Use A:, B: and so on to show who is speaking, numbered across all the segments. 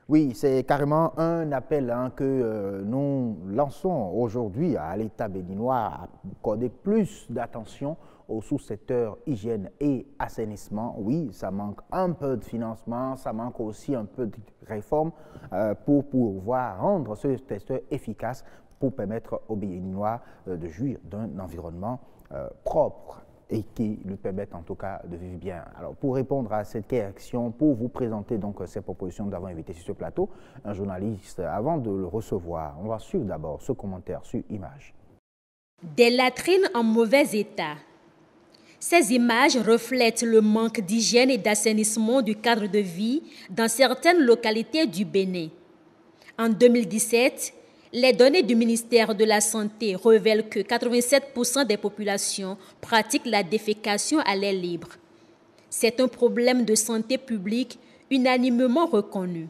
A: Oui, c'est carrément un appel que nous lançons aujourd'hui à l'État béninois à accorder plus d'attention au sous-secteur hygiène et assainissement. Oui, ça manque un peu de financement, ça manque aussi un peu de réforme pour pouvoir rendre ce secteur efficace pour permettre aux Béninois de jouir d'un environnement propre et qui lui permettent en tout cas de vivre bien. Alors pour répondre à cette question, pour vous présenter donc ces propositions, nous avons invité sur ce plateau un journaliste. Avant de le recevoir, on va suivre d'abord ce commentaire sur image.
B: Des latrines en mauvais état. Ces images reflètent le manque d'hygiène et d'assainissement du cadre de vie dans certaines localités du Bénin. En 2017, les données du ministère de la Santé révèlent que 87% des populations pratiquent la défécation à l'air libre. C'est un problème de santé publique unanimement reconnu.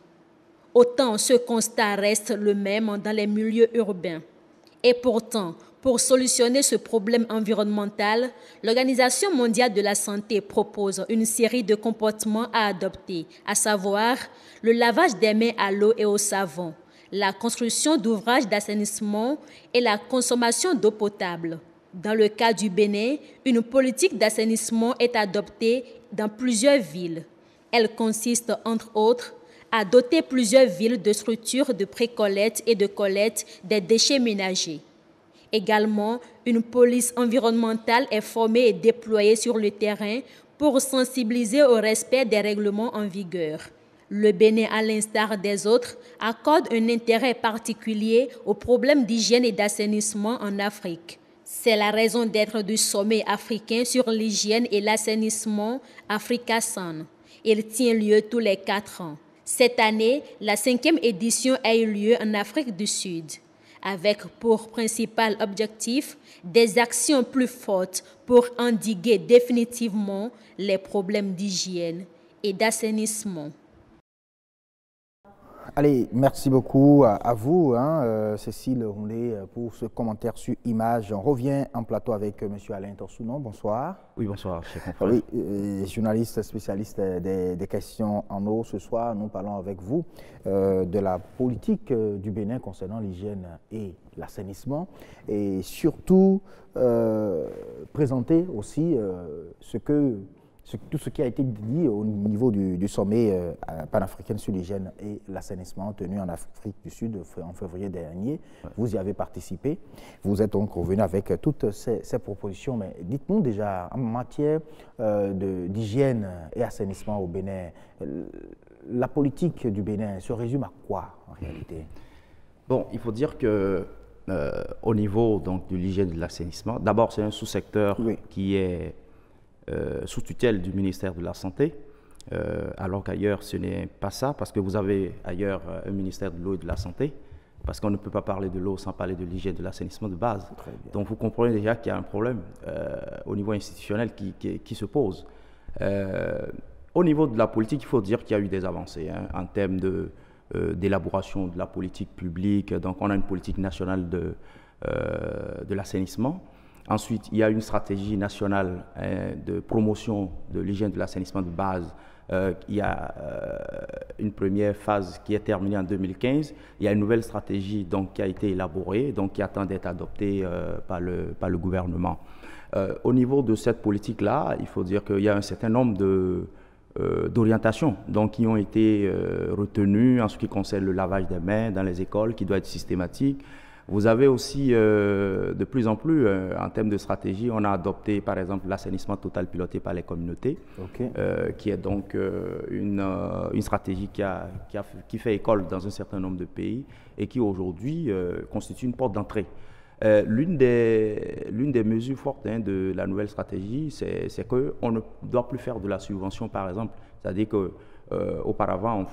B: Autant ce constat reste le même dans les milieux urbains. Et pourtant, pour solutionner ce problème environnemental, l'Organisation mondiale de la santé propose une série de comportements à adopter, à savoir le lavage des mains à l'eau et au savon, la construction d'ouvrages d'assainissement et la consommation d'eau potable. Dans le cas du Bénin, une politique d'assainissement est adoptée dans plusieurs villes. Elle consiste, entre autres, à doter plusieurs villes de structures de pré-collecte et de collecte des déchets ménagers. Également, une police environnementale est formée et déployée sur le terrain pour sensibiliser au respect des règlements en vigueur. Le Bénin, à l'instar des autres, accorde un intérêt particulier aux problèmes d'hygiène et d'assainissement en Afrique. C'est la raison d'être du sommet africain sur l'hygiène et l'assainissement Africa-SAN. Il tient lieu tous les 4 ans. Cette année, la 5e édition a eu lieu en Afrique du Sud, avec pour principal objectif des actions plus fortes pour endiguer définitivement les problèmes d'hygiène et d'assainissement.
A: Allez, merci beaucoup à vous, Cécile Roundé, pour ce commentaire sur image. On revient en plateau avec M. Alain Torsounon. Bonsoir.
C: Oui, bonsoir, chef confrère.
A: Oui, journaliste spécialiste des questions en eau. Ce soir, nous parlons avec vous de la politique du Bénin concernant l'hygiène et l'assainissement et surtout présenter aussi tout ce qui a été dit au niveau du sommet panafricain sur l'hygiène et l'assainissement tenu en Afrique du Sud en février dernier. Ouais. Vous y avez participé. Vous êtes donc revenu avec toutes ces propositions. Mais dites-nous déjà, en matière d'hygiène et assainissement au Bénin, la politique du Bénin se résume à quoi en réalité?
C: Bon, il faut dire que au niveau donc, de l'hygiène et de l'assainissement, d'abord c'est un sous-secteur qui est sous tutelle du ministère de la Santé, alors qu'ailleurs ce n'est pas ça, parce que vous avez ailleurs un ministère de l'eau et de la Santé, parce qu'on ne peut pas parler de l'eau sans parler de l'hygiène et de l'assainissement de base. Donc vous comprenez déjà qu'il y a un problème au niveau institutionnel qui se pose. Au niveau de la politique, il faut dire qu'il y a eu des avancées en termes d'élaboration de la politique publique. Donc on a une politique nationale de l'assainissement. Ensuite, il y a une stratégie nationale de promotion de l'hygiène de l'assainissement de base. Il y a une première phase qui est terminée en 2015. Il y a une nouvelle stratégie donc, qui a été élaborée, donc, qui attend d'être adoptée par le gouvernement. Au niveau de cette politique-là, il faut dire qu'il y a un certain nombre d'orientations qui ont été retenues en ce qui concerne le lavage des mains dans les écoles, qui doit être systématique. Vous avez aussi, de plus en plus, en termes de stratégie, on a adopté, par exemple, l'assainissement total piloté par les communautés, qui est donc une stratégie qui fait école dans un certain nombre de pays et qui, aujourd'hui, constitue une porte d'entrée. L'une des mesures fortes de la nouvelle stratégie, c'est qu'on ne doit plus faire de la subvention, par exemple. C'est-à-dire qu'auparavant,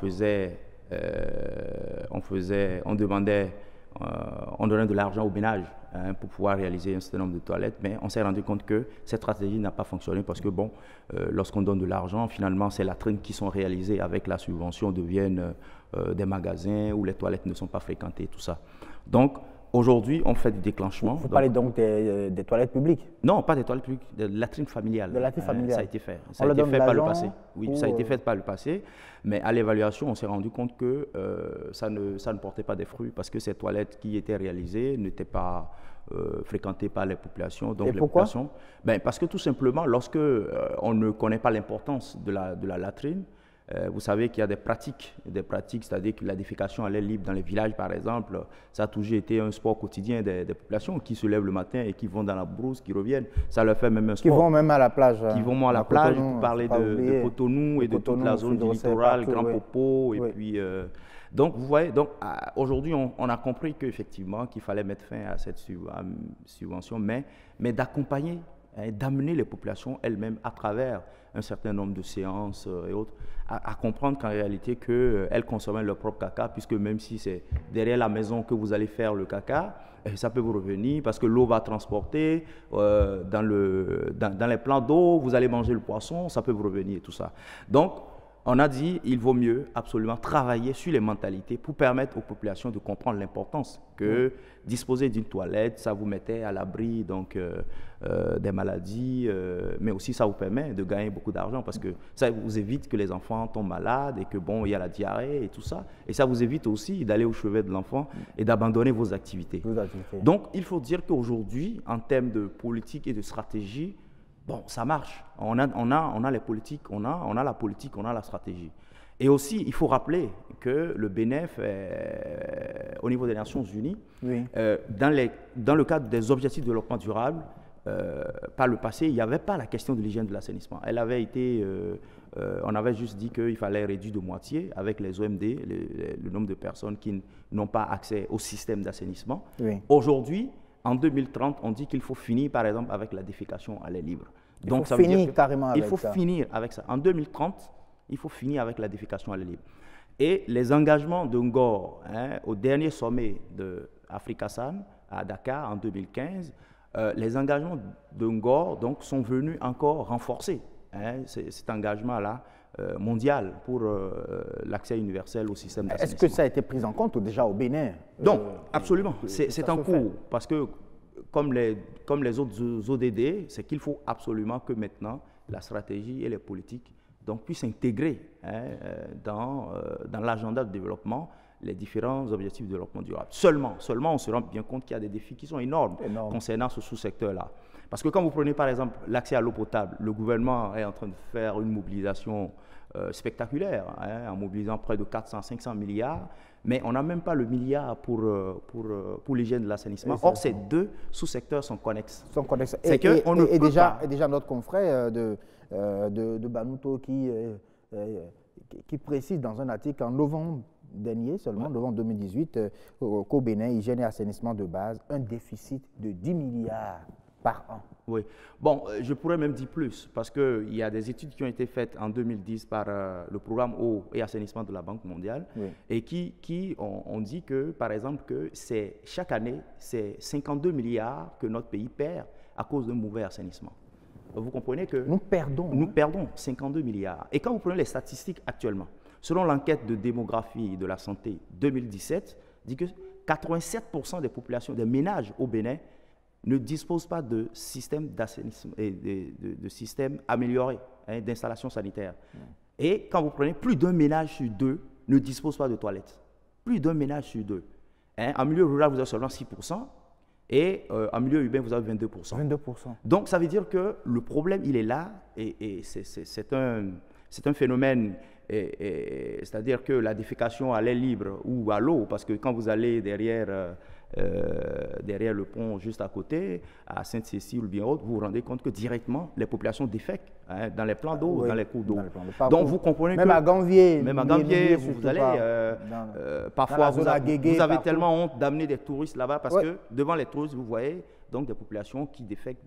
C: on donnait de l'argent aux ménages pour pouvoir réaliser un certain nombre de toilettes, mais on s'est rendu compte que cette stratégie n'a pas fonctionné parce que, lorsqu'on donne de l'argent, finalement, ces latrines qui sont réalisées avec la subvention deviennent des magasins où les toilettes ne sont pas fréquentées, tout ça. Donc, Aujourd'hui, on fait du déclenchement.
A: Vous parlez donc des toilettes publiques?
C: Non, pas des toilettes publiques, de latrines familiales.
A: De latrines familiales.
C: Ça a été fait. Ça a été fait par le passé. Oui, ça a été fait par le passé. Mais à l'évaluation, on s'est rendu compte que ça ne portait pas des fruits parce que ces toilettes qui étaient réalisées n'étaient pas fréquentées par les populations. Donc,
A: et pourquoi?
C: Parce que tout simplement, lorsque on ne connaît pas l'importance de la latrine, vous savez qu'il y a des pratiques, c'est-à-dire que la défécation à l'air libre dans les villages, par exemple, ça a toujours été un sport quotidien des populations qui se lèvent le matin et qui vont dans la brousse, qui reviennent. Ça leur fait même un sport.
A: Qui vont même à la plage.
C: Qui vont à la plage pour parler de Cotonou et de toute la zone du littoral, Grand Popo. Et puis, donc, vous voyez, aujourd'hui, on a compris qu'effectivement, qu'il fallait mettre fin à cette subvention, mais d'accompagner, d'amener les populations elles-mêmes à travers un certain nombre de séances et autres, à comprendre qu'en réalité, qu'elles consomment leur propre caca, puisque même si c'est derrière la maison que vous allez faire le caca, ça peut vous revenir, parce que l'eau va transporter dans les plans d'eau, vous allez manger le poisson, ça peut vous revenir, tout ça. Donc, on a dit qu'il vaut mieux absolument travailler sur les mentalités pour permettre aux populations de comprendre l'importance que disposer d'une toilette, ça vous mettait à l'abri des maladies, mais aussi ça vous permet de gagner beaucoup d'argent parce que ça vous évite que les enfants tombent malades et que il y a la diarrhée et tout ça. Et ça vous évite aussi d'aller au chevet de l'enfant et d'abandonner vos activités. Donc, il faut dire qu'aujourd'hui, en termes de politique et de stratégie, ça marche. On a les politiques, on a la politique, on a la stratégie. Et aussi, il faut rappeler que le BNF, au niveau des Nations Unies, dans le cadre des objectifs de développement durable, par le passé, il n'y avait pas la question de l'hygiène de l'assainissement. Elle avait été, on avait juste dit qu'il fallait réduire de moitié avec les OMD, le nombre de personnes qui n'ont pas accès au système d'assainissement. Aujourd'hui, en 2030, on dit qu'il faut finir, par exemple, avec la défécation à l'air libre.
A: Donc, ça veut dire carrément avec ça.
C: Il faut finir avec ça. En 2030, il faut finir avec la défécation à l'air libre. Et les engagements de Ngor, au dernier sommet de Africa-San à Dakar en 2015, les engagements de Ngor sont venus encore renforcer cet engagement-là mondial pour l'accès universel au système d'assainissement.
A: Est-ce que ça a été pris en compte déjà au Bénin?
C: Donc, absolument. C'est en cours parce que, comme les autres ODD, c'est qu'il faut absolument que maintenant la stratégie et les politiques puissent intégrer dans l'agenda de développement les différents objectifs de développement durable. Seulement, on se rend bien compte qu'il y a des défis qui sont énormes. Concernant ce sous-secteur-là. Parce que quand vous prenez par exemple l'accès à l'eau potable, le gouvernement est en train de faire une mobilisation spectaculaire, en mobilisant près de 400-500 milliards, mais on n'a même pas le milliard pour l'hygiène de l'assainissement. Or, ces deux sous-secteurs sont connexes.
A: Et déjà notre confrère de Banuto qui précise dans un article en novembre dernier, seulement novembre 2018, qu'au Bénin, hygiène et assainissement de base, un déficit de 10 milliards par an.
C: Oui. Je pourrais même dire plus, parce qu'il y a des études qui ont été faites en 2010 par le programme eau et assainissement de la Banque mondiale, et qui ont dit que, par exemple, que chaque année, c'est 52 milliards que notre pays perd à cause d'un mauvais assainissement. Vous comprenez que
A: nous
C: perdons 52 milliards. Et quand vous prenez les statistiques actuellement, selon l'enquête de démographie et de la santé 2017, dit que 87% des populations, des ménages au Bénin ne disposent pas de système d'assainissement et de système amélioré d'installation sanitaire. Et quand vous prenez, plus d'un ménage sur deux ne dispose pas de toilettes. Plus d'un ménage sur deux. En milieu rural, vous avez seulement 6%. Et en milieu urbain, vous avez 22%.
A: 22%.
C: Donc, ça veut dire que le problème, il est là, et c'est un phénomène, c'est-à-dire que la défécation à l'air libre ou à l'eau, parce que quand vous allez derrière le pont juste à côté, à Sainte-Cécile ou bien autre, vous vous rendez compte que directement, les populations défèquent dans les plans d'eau, dans les cours d'eau. Donc, vous comprenez
A: même
C: que...
A: À Gambier,
C: même à Gambier, vous allez... parfois, vous avez tellement honte d'amener des touristes là-bas parce que devant les touristes, vous voyez donc des populations qui défèquent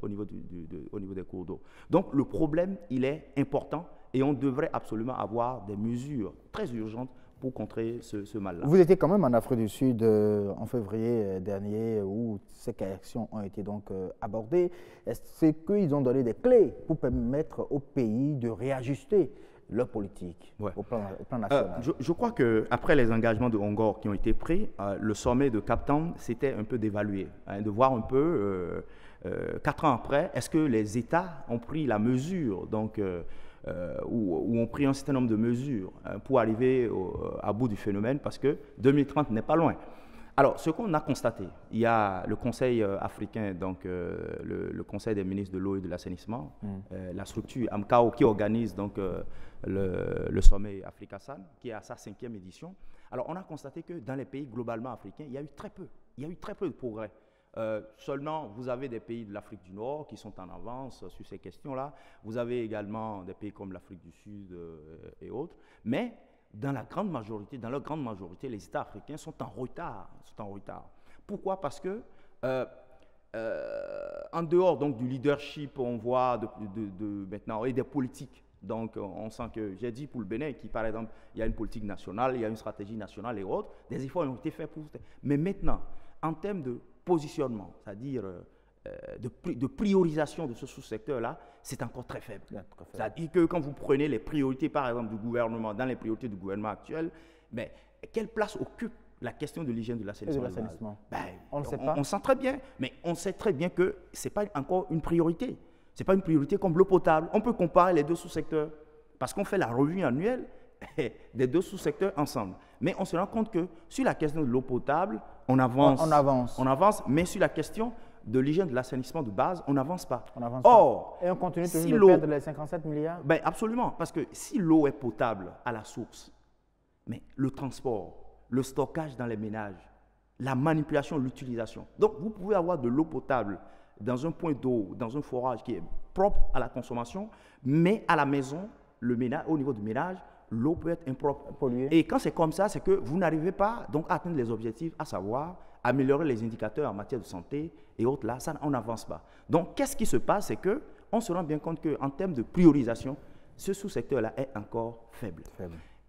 C: au niveau des cours d'eau. Donc, le problème, il est important et on devrait absolument avoir des mesures très urgentes pour contrer ce mal-là.
A: Vous étiez quand même en Afrique du Sud en février dernier où ces questions ont été donc abordées. Est-ce qu'ils ont donné des clés pour permettre au pays de réajuster leur politique
C: Ouais.
A: au plan national?
C: Je crois qu'après les engagements de Hongor qui ont été pris, le sommet de Cape Town s'était un peu d'évaluer, de voir un peu, 4 ans après, est-ce que les États ont pris la mesure, donc, ou ont pris un certain nombre de mesures pour arriver à bout du phénomène, parce que 2030 n'est pas loin. Alors, ce qu'on a constaté, il y a le Conseil africain, donc le Conseil des ministres de l'eau et de l'assainissement, la structure AMCAO qui organise donc le sommet Africa-SAN, qui est à sa 5e édition. Alors, on a constaté que dans les pays globalement africains, il y a eu très peu de progrès. Seulement, vous avez des pays de l'Afrique du Nord qui sont en avance sur ces questions-là. Vous avez également des pays comme l'Afrique du Sud et autres. Mais dans leur grande majorité, les États africains sont en retard. Pourquoi? Parce que en dehors donc du leadership, on voit maintenant et des politiques. Donc, on sent que, j'ai dit pour le Bénin, qui par exemple, il y a une politique nationale, il y a une stratégie nationale et autres, des efforts ont été faits pour. Mais maintenant, en termes de positionnement, c'est-à-dire de priorisation de ce sous-secteur-là, c'est encore très faible. C'est-à-dire que quand vous prenez les priorités, par exemple, du gouvernement, dans les priorités du gouvernement actuel, mais quelle place occupe la question de l'hygiène de l'assainissement? On ne sait pas. On sent très bien, mais on sait très bien que ce n'est pas encore une priorité. Ce n'est pas une priorité comme l'eau potable. On peut comparer les deux sous-secteurs parce qu'on fait la revue annuelle des deux sous-secteurs ensemble. Mais on se rend compte que sur la question de l'eau potable, on avance, mais sur la question de l'hygiène de l'assainissement de base, on n'avance pas.
A: Or, et on continue toujours de perdre les 57 milliards?
C: Absolument, parce que si l'eau est potable à la source, mais le transport, le stockage dans les ménages, la manipulation, l'utilisation. Donc, vous pouvez avoir de l'eau potable dans un point d'eau, dans un forage qui est propre à la consommation, mais à la maison, au niveau du ménage, l'eau peut être impropre.
A: Polluée.
C: Et quand c'est comme ça, c'est que vous n'arrivez pas donc, à atteindre les objectifs, à savoir améliorer les indicateurs en matière de santé et autres. Là, ça, on n'avance pas. Donc, qu'est-ce qui se passe? C'est qu'on se rend bien compte qu'en termes de priorisation, ce sous-secteur-là est encore faible.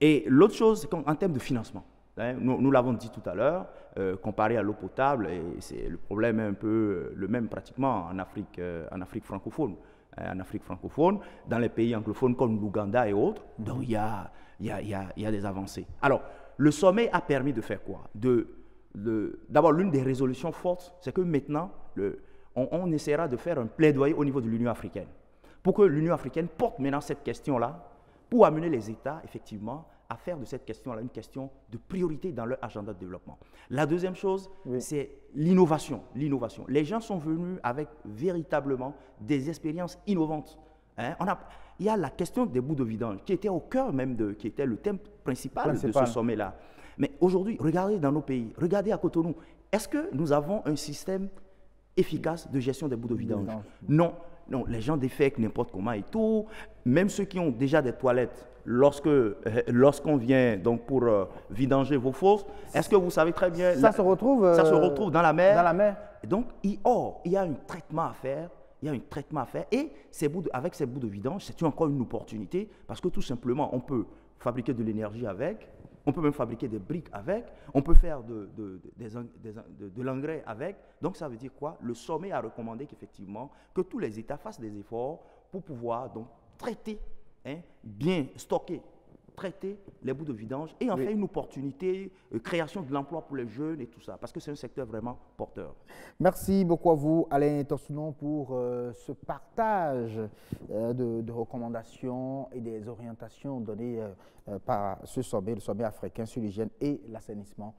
C: Et l'autre chose, c'est qu'en termes de financement, nous l'avons dit tout à l'heure, comparé à l'eau potable, et le problème est un peu le même pratiquement en Afrique francophone. En Afrique francophone, dans les pays anglophones comme l'Ouganda et autres, donc il y a des avancées. Alors, le sommet a permis de faire quoi? D'abord, l'une des résolutions fortes, c'est que maintenant, on essaiera de faire un plaidoyer au niveau de l'Union africaine, pour que l'Union africaine porte maintenant cette question-là, pour amener les États, effectivement, à faire de cette question-là une question de priorité dans leur agenda de développement. La deuxième chose, c'est l'innovation. Les gens sont venus avec véritablement des expériences innovantes. Il y a la question des bouts de vidange qui était au cœur même qui était le thème principal de ce sommet-là. Mais aujourd'hui, regardez dans nos pays, regardez à Cotonou, est-ce que nous avons un système efficace de gestion des bouts de vidange? Non, les gens défèquent n'importe comment et tout. Même ceux qui ont déjà des toilettes, lorsqu'on vient donc pour vidanger vos fosses, est-ce que vous savez très bien...
A: Ça se retrouve
C: dans la mer.
A: Dans la mer.
C: Donc, il y a un traitement à faire. Et avec ces bouts de vidange, c'est encore une opportunité parce que tout simplement, on peut fabriquer de l'énergie avec, on peut même fabriquer des briques avec, on peut faire de l'engrais avec. Donc, ça veut dire quoi? Le sommet a recommandé qu'effectivement, que tous les États fassent des efforts pour pouvoir donc traiter, bien stocker, traiter les bouts de vidange et en faire une opportunité, création de l'emploi pour les jeunes et tout ça, parce que c'est un secteur vraiment porteur.
A: Merci beaucoup à vous, Alain Torsonon, pour ce partage de recommandations et des orientations données par ce sommet, le sommet africain sur l'hygiène et l'assainissement.